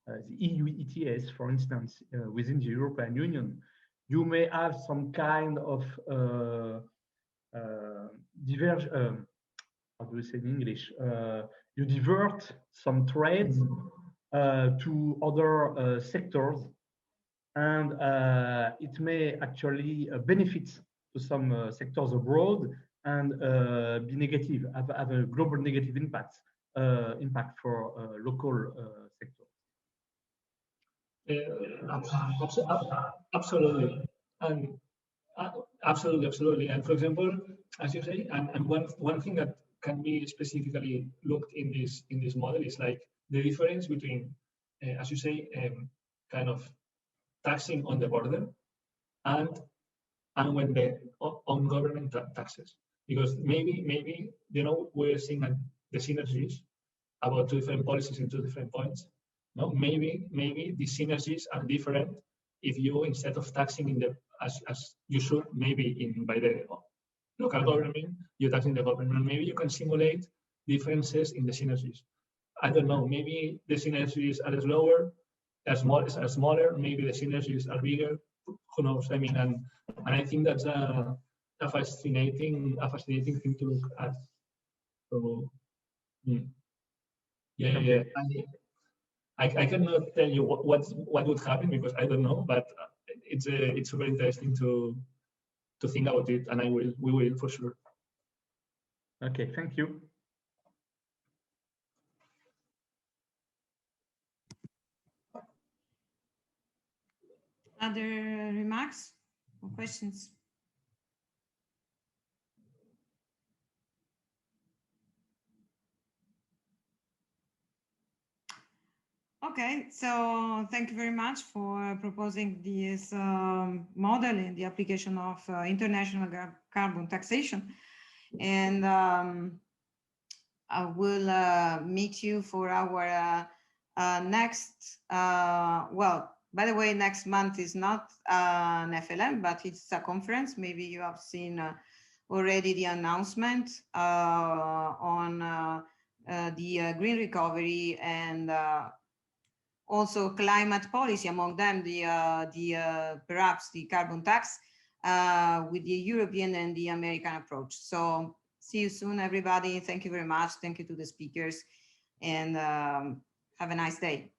the EU ETS, for instance, within the European Union, you may have some kind of how do we say in English? You divert some trades to other sectors, and it may actually benefit to some sectors abroad and be negative, have a global negative impact for local sectors. Absolutely, and absolutely. And for example, as you say, and one thing that can be specifically looked in this model is like the difference between, as you say, kind of taxing on the border and when the on government taxes, because maybe we're seeing the synergies about two different policies in two different points. No, maybe the synergies are different if you, instead of taxing in the as you should, maybe by the local government, you're taxing the government. Maybe you can simulate differences in the synergies. I don't know. Maybe the synergies are lower, are smaller. Maybe the synergies are bigger. Who knows? I mean, and I think that's a fascinating thing to look at. So, yeah. I cannot tell you what would happen because I don't know, but it's super interesting to think about it, and we will for sure. Okay, thank you. Other remarks or questions? Okay, so thank you very much for proposing this model in the application of international carbon taxation. And I will meet you for our next, well, by the way, next month is not an FLM, but it's a conference. Maybe you have seen already the announcement on the green recovery and also climate policy, among them perhaps the carbon tax with the European and the American approach. So see you soon, everybody. Thank you very much. Thank you to the speakers, and have a nice day.